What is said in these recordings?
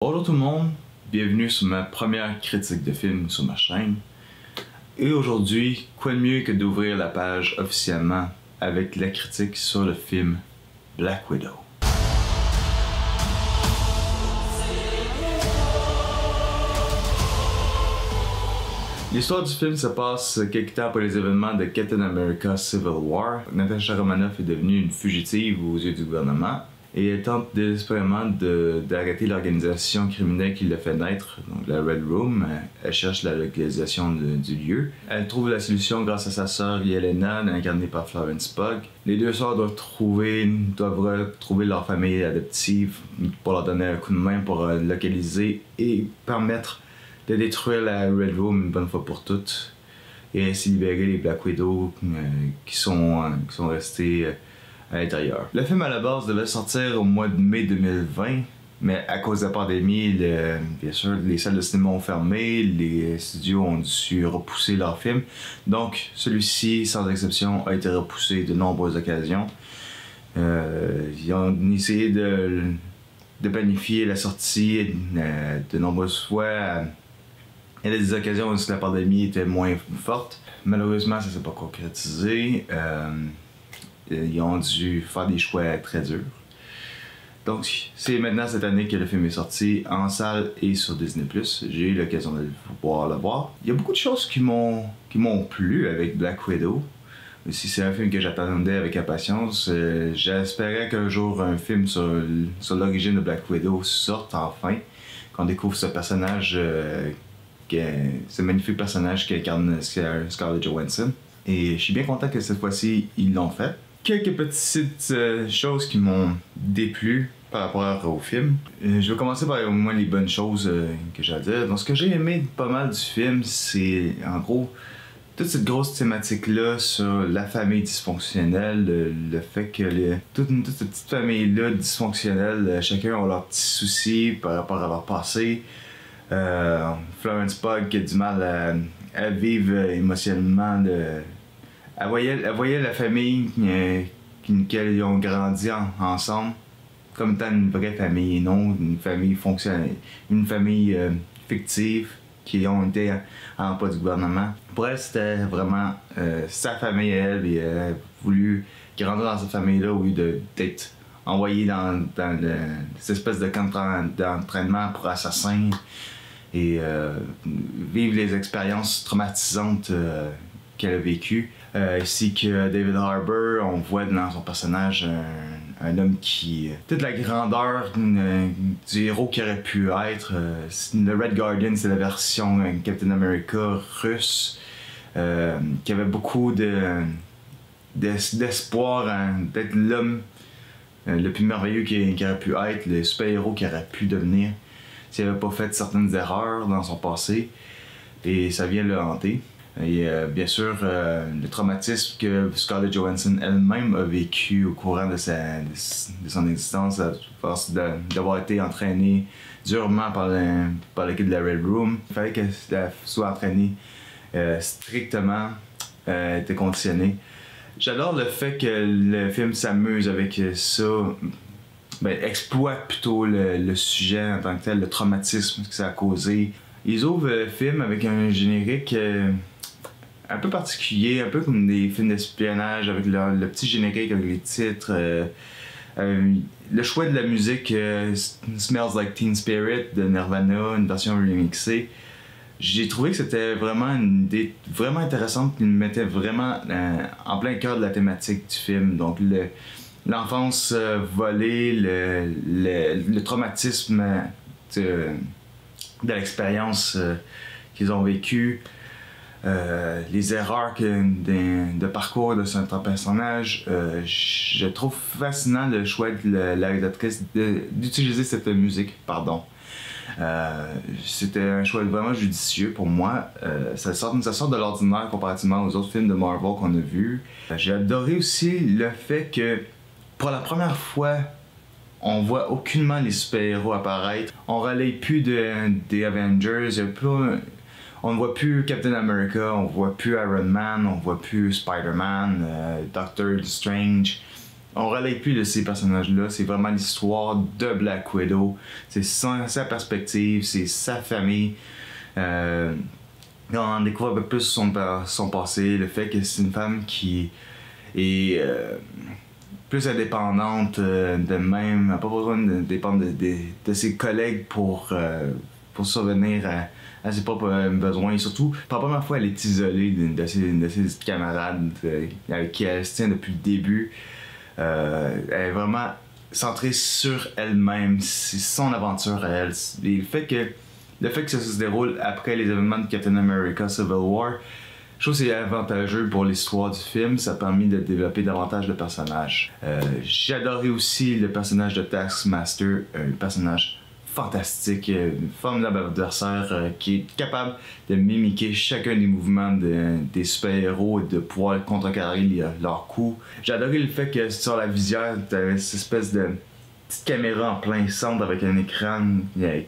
Bonjour tout le monde, bienvenue sur ma première critique de film sur ma chaîne. Et aujourd'hui, quoi de mieux que d'ouvrir la page officiellement avec la critique sur le film Black Widow. L'histoire du film se passe quelque temps après les événements de Captain America Civil War. Natasha Romanoff est devenue une fugitive aux yeux du gouvernement et elle tente désespérément d'arrêter l'organisation criminelle qui l'a fait naître, donc la Red Room. Elle cherche la localisation du lieu. Elle trouve la solution grâce à sa sœur Yelena, incarnée par Florence Pugh. Les deux sœurs doivent retrouver leur famille adoptive pour leur donner un coup de main pour localiser et permettre de détruire la Red Room une bonne fois pour toutes et ainsi libérer les Black Widow qui sont restés à l'intérieur. Le film à la base devait sortir au mois de mai 2020, mais à cause de la pandémie, bien sûr, les salles de cinéma ont fermé, les studios ont dû repousser leur film. Donc, celui-ci, sans exception, a été repoussé de nombreuses occasions. Ils ont essayé de planifier la sortie de nombreuses fois. Il y a des occasions où la pandémie était moins forte. Malheureusement, ça ne s'est pas concrétisé. Ils ont dû faire des choix très durs. Donc, c'est maintenant cette année que le film est sorti en salle et sur Disney+. J'ai eu l'occasion de pouvoir le voir. Il y a beaucoup de choses qui m'ont plu avec Black Widow. Si c'est un film que j'attendais avec impatience, j'espérais qu'un jour un film sur l'origine de Black Widow sorte enfin, qu'on découvre ce personnage, ce magnifique personnage qui incarne Scarlett Johansson. Et je suis bien content que cette fois-ci, ils l'ont fait. Quelques petites choses qui m'ont déplu par rapport au film. Je vais commencer par au moins les bonnes choses que j'ai à dire. Donc, ce que j'ai aimé pas mal du film, c'est en gros toute cette grosse thématique-là sur la famille dysfonctionnelle, le fait que toute cette petite famille-là dysfonctionnelle, chacun a leurs petits soucis par rapport à leur passé. Florence Pugh qui a du mal à vivre émotionnellement. Elle voyait la famille qu'ils ont grandi ensemble comme étant une vraie famille et non une famille fonctionnelle, une famille fictive qui ont été en emploi du gouvernement. Pour elle, c'était vraiment sa famille à elle, et elle a voulu grandir dans cette famille-là au lieu d'être envoyée dans cette espèce de camp d'entraînement pour assassins et vivre les expériences traumatisantes qu'elle a vécues. Ainsi que David Harbour, on voit dans son personnage un homme qui... toute la grandeur du héros qui aurait pu être. Le Red Guardian, c'est la version Captain America russe, qui avait beaucoup d'espoir d'être l'homme le plus merveilleux qui aurait pu être, le super-héros qui aurait pu devenir s'il n'avait pas fait certaines erreurs dans son passé. Et ça vient le hanter. Et bien sûr, le traumatisme que Scarlett Johansson elle-même a vécu au courant de son existence, à force d'avoir été entraînée durement par l'équipe de la Red Room. Il fallait qu'elle soit entraînée strictement, était conditionnée. J'adore le fait que le film s'amuse avec ça, exploite plutôt le sujet en tant que tel, le traumatisme que ça a causé. Ils ouvrent le film avec un générique un peu particulier, un peu comme des films d'espionnage avec le petit générique avec les titres. Le choix de la musique Smells Like Teen Spirit de Nirvana, une version remixée. J'ai trouvé que c'était vraiment une idée vraiment intéressante qui me mettait vraiment en plein cœur de la thématique du film. Donc l'enfance volée, le traumatisme de l'expérience qu'ils ont vécu. Les erreurs de parcours de certains personnages. Je trouve fascinant le choix de la réalisatrice d'utiliser cette musique, pardon. C'était un choix vraiment judicieux pour moi. Ça sort de l'ordinaire comparativement aux autres films de Marvel qu'on a vus. J'ai adoré aussi le fait que pour la première fois, on voit aucunement les super-héros apparaître. On relaye plus des Avengers. On ne voit plus Captain America, on ne voit plus Iron Man, on ne voit plus Spider-Man, Doctor Strange. on relaye plus de ces personnages-là, c'est vraiment l'histoire de Black Widow, c'est sa perspective, c'est sa famille. On en découvre un peu plus son passé, le fait que c'est une femme qui est plus indépendante d'elle-même, n'a pas besoin de dépendre de ses collègues pour survenir à ses propres besoins. Et surtout, pour la première fois, elle est isolée de ses camarades avec qui elle se tient depuis le début. Elle est vraiment centrée sur elle-même, c'est son aventure à elle. Et le fait que ça se déroule après les événements de Captain America Civil War, je trouve que c'est avantageux pour l'histoire du film, ça a permis de développer davantage de personnages. J'ai adoré aussi le personnage de Taskmaster, un personnage fantastique, une formidable adversaire qui est capable de mimiquer chacun des mouvements des super-héros et de pouvoir contrecarrer leurs coups. J'ai adoré le fait que sur la visière, tu avais cette espèce de petite caméra en plein centre avec un écran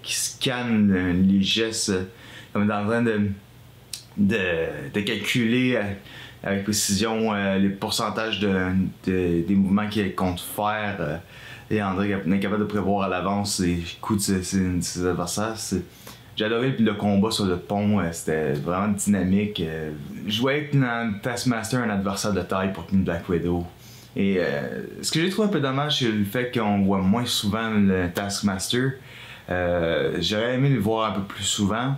qui scanne les gestes comme dans train de calculer avec précision les pourcentages des mouvements qu'elle compte faire. Et André est capable de prévoir à l'avance les coups de ses adversaires. J'ai adoré le combat sur le pont, c'était vraiment dynamique. Je voyais que dans Taskmaster un adversaire de taille pour une Black Widow. Et ce que j'ai trouvé un peu dommage, c'est le fait qu'on voit moins souvent le Taskmaster. J'aurais aimé le voir un peu plus souvent.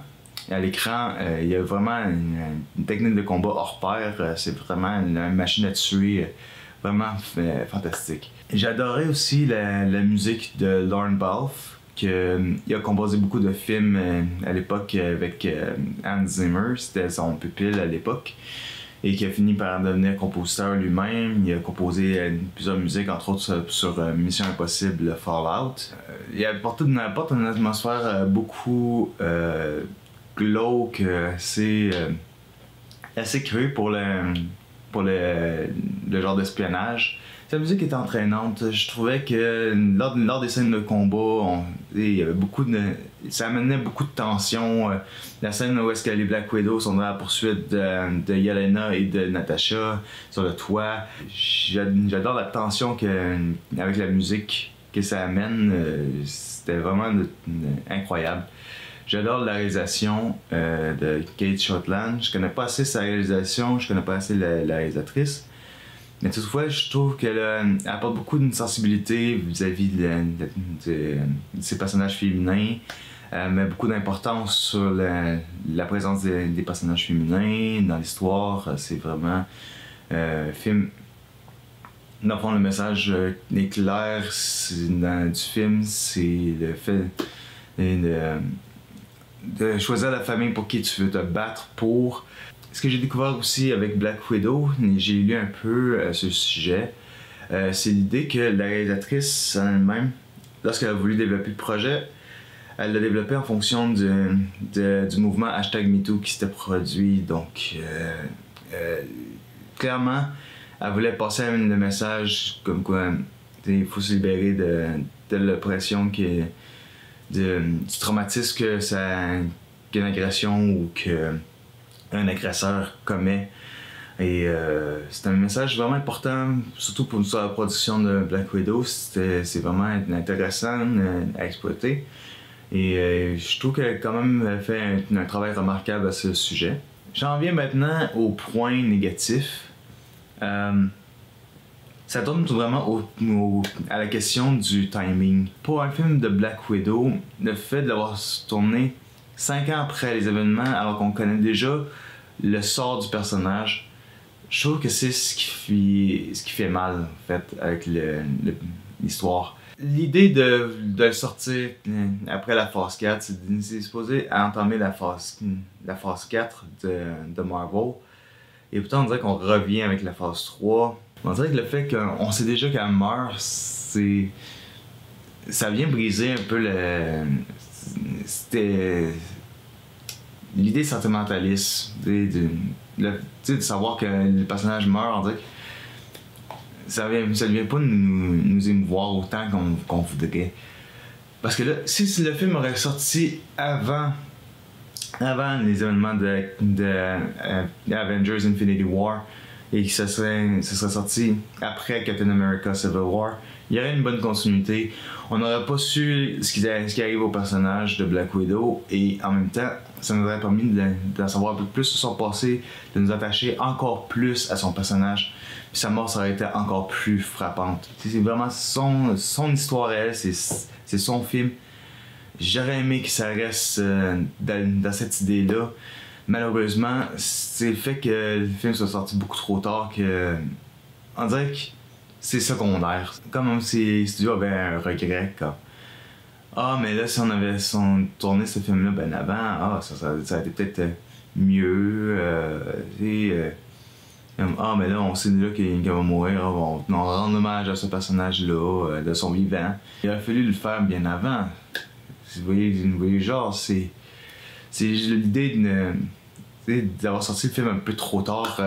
À l'écran, il y a vraiment une technique de combat hors pair. C'est vraiment une machine à tuer vraiment fantastique. J'ai adoré aussi la musique de Lorne Balfe, il a composé beaucoup de films à l'époque avec Hans Zimmer, c'était son pupille à l'époque, et qui a fini par devenir compositeur lui-même. Il a composé plusieurs musiques, entre autres sur Mission Impossible Fallout. Il apporte une atmosphère beaucoup glauque, assez crue pour le genre d'espionnage. Sa musique est entraînante. Je trouvais que lors des scènes de combat, il y avait ça amenait beaucoup de tension. La scène où est-ce que les Black Widow sont dans la poursuite de Yelena et de Natasha sur le toit. J'adore la tension avec la musique que ça amène. C'était vraiment incroyable. J'adore la réalisation de Kate Shortland. Je connais pas assez sa réalisation, je connais pas assez la réalisatrice. Mais toutefois, je trouve qu'elle apporte beaucoup de sensibilité vis-à-vis de ses personnages féminins. Elle met beaucoup d'importance sur la présence des personnages féminins dans l'histoire. C'est vraiment un film. Dans le fond, le message est clair du film, c'est le fait de choisir la famille pour qui tu veux te battre pour. Ce que j'ai découvert aussi avec Black Widow, j'ai lu un peu ce sujet, c'est l'idée que la réalisatrice en elle-même, lorsqu'elle a voulu développer le projet, elle l'a développé en fonction du mouvement #MeToo qui s'était produit. Donc, clairement, elle voulait passer le message comme quoi il faut se libérer de l'oppression du traumatisme qu'une agression ou qu'un agresseur commet. Et c'est un message vraiment important, surtout pour la production de Black Widow. C'est vraiment intéressant à exploiter. Et je trouve qu'elle a quand même fait un travail remarquable à ce sujet. J'en viens maintenant au point négatif. Ça tourne vraiment à la question du timing. Pour un film de Black Widow, le fait de l'avoir tourné 5 ans après les événements, alors qu'on connaît déjà le sort du personnage, je trouve que c'est ce qui fait mal, en fait, avec l'histoire. L'idée de le sortir après la phase 4, c'est supposé entamer la phase 4 de Marvel. Et pourtant, on dirait qu'on revient avec la phase 3. On dirait que le fait qu'on sait déjà qu'elle meurt, ça vient briser un peu l'idée sentimentaliste, de savoir que le personnage meurt. On dirait que ça vient pas nous émouvoir autant qu'on voudrait. Parce que là, si le film aurait sorti avant les événements de Avengers Infinity War, et que ça serait sorti après Captain America Civil War, il y aurait une bonne continuité. On n'aurait pas su ce qui arrive au personnage de Black Widow et en même temps, ça nous aurait permis de savoir un peu plus sur son passé, de nous attacher encore plus à son personnage. Puis sa mort, ça aurait été encore plus frappante. C'est vraiment son histoire à elle, c'est son film. J'aurais aimé que ça reste dans cette idée-là. Malheureusement, c'est le fait que le film soit sorti beaucoup trop tard que on dirait que c'est secondaire. Comme si les studios avaient un regret comme ah mais là si on avait tourné ce film-là ben avant, ça aurait été peut-être mieux. Ah mais là on sait déjà qu'il va mourir, on rend hommage à ce personnage-là de son vivant. Il aurait fallu le faire bien avant. Vous voyez genre c'est l'idée d'avoir sorti le film un peu trop tard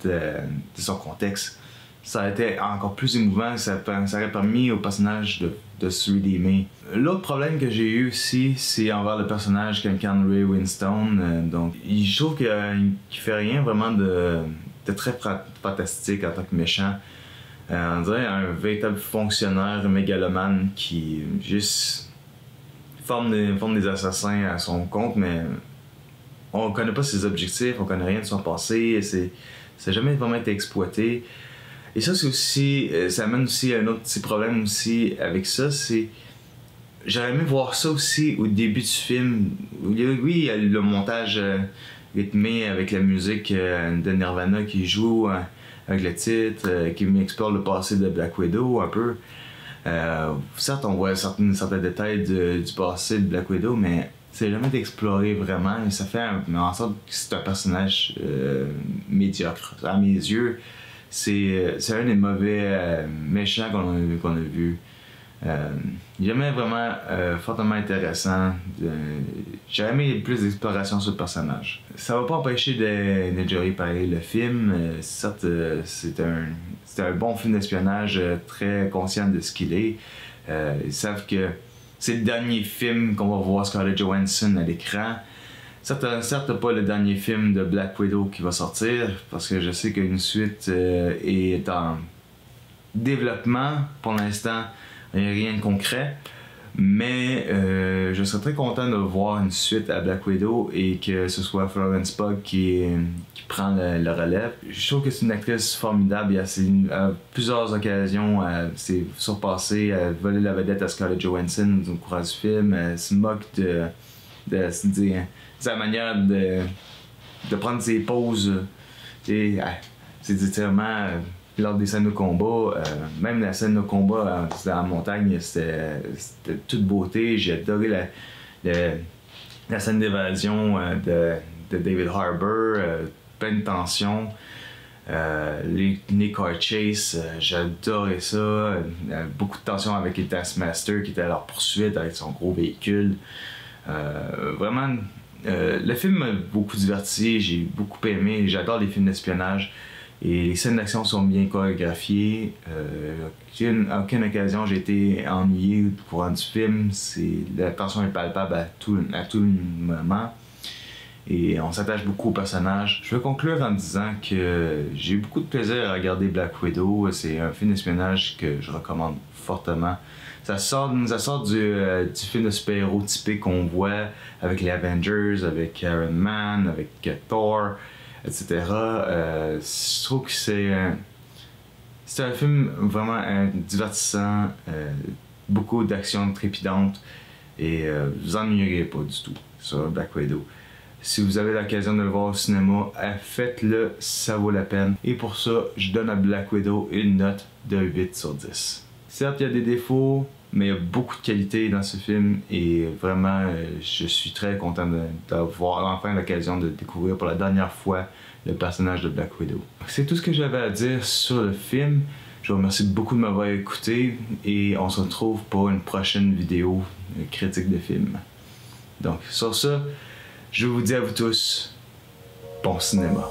de son contexte. Ça a été encore plus émouvant, ça aurait permis au personnage de se redeemer. L'autre problème que j'ai eu aussi, c'est envers le personnage qu'incarne Ray Winstone. Donc, je trouve qu'il fait rien vraiment de très fantastique en tant que méchant. On dirait un véritable fonctionnaire mégalomane qui juste forme des assassins à son compte, mais on connaît pas ses objectifs, on connaît rien de son passé, ça n'a jamais vraiment été exploité. Et ça, c'est aussi, ça amène aussi un autre petit problème aussi avec ça, c'est j'aurais aimé voir ça aussi au début du film. Oui, il y a le montage rythmé avec la musique de Nirvana qui joue avec le titre, qui explore le passé de Black Widow un peu. Certes, on voit certains détails du passé de Black Widow, mais c'est jamais exploré vraiment et ça fait en sorte que c'est un personnage médiocre. À mes yeux, c'est un des mauvais méchants qu'on a vu. Jamais vraiment fortement intéressant. J'ai aimé plus d'exploration sur le personnage. Ça va pas empêcher de jurer pareil le film. Certes, c'est un bon film d'espionnage très conscient de ce qu'il est. Ils savent que c'est le dernier film qu'on va voir Scarlett Johansson à l'écran. Certes, pas le dernier film de Black Widow qui va sortir, parce que je sais qu'une suite est en développement pour l'instant. Il n'y a rien de concret, mais je serais très content de voir une suite à Black Widow et que ce soit Florence Pugh qui prend le relève. Je trouve que c'est une actrice formidable. À plusieurs occasions, elle s'est surpassée, elle a volé la vedette à Scarlett Johansson au cours du film. Elle se moque de sa manière de prendre ses pauses. C'est vraiment lors des scènes de combat, même la scène de combat dans la montagne, c'était toute beauté. J'ai adoré la scène d'évasion de David Harbour, plein de tension. Les car chase, j'adorais ça. Beaucoup de tension avec les Taskmaster qui étaient à leur poursuite avec son gros véhicule. Vraiment, le film m'a beaucoup diverti, j'ai beaucoup aimé. J'adore les films d'espionnage. Et les scènes d'action sont bien chorégraphiées. À aucune occasion j'ai été ennuyé au courant du film. La tension est palpable à tout moment. Et on s'attache beaucoup au personnage. Je veux conclure en disant que j'ai eu beaucoup de plaisir à regarder Black Widow. C'est un film d'espionnage que je recommande fortement. Ça sort du film de super-héros typique qu'on voit avec les Avengers, avec Iron Man, avec Thor, etc. Je trouve que c'est un film vraiment divertissant, beaucoup d'actions trépidantes et vous ennuierez pas du tout sur Black Widow. Si vous avez l'occasion de le voir au cinéma, faites-le, ça vaut la peine. Et pour ça, je donne à Black Widow une note de 8 sur 10. Certes, il y a des défauts, mais il y a beaucoup de qualité dans ce film et vraiment, je suis très content d'avoir enfin l'occasion de découvrir pour la dernière fois le personnage de Black Widow. C'est tout ce que j'avais à dire sur le film. Je vous remercie beaucoup de m'avoir écouté et on se retrouve pour une prochaine vidéo critique de film. Donc, sur ça, je vous dis à vous tous, bon cinéma.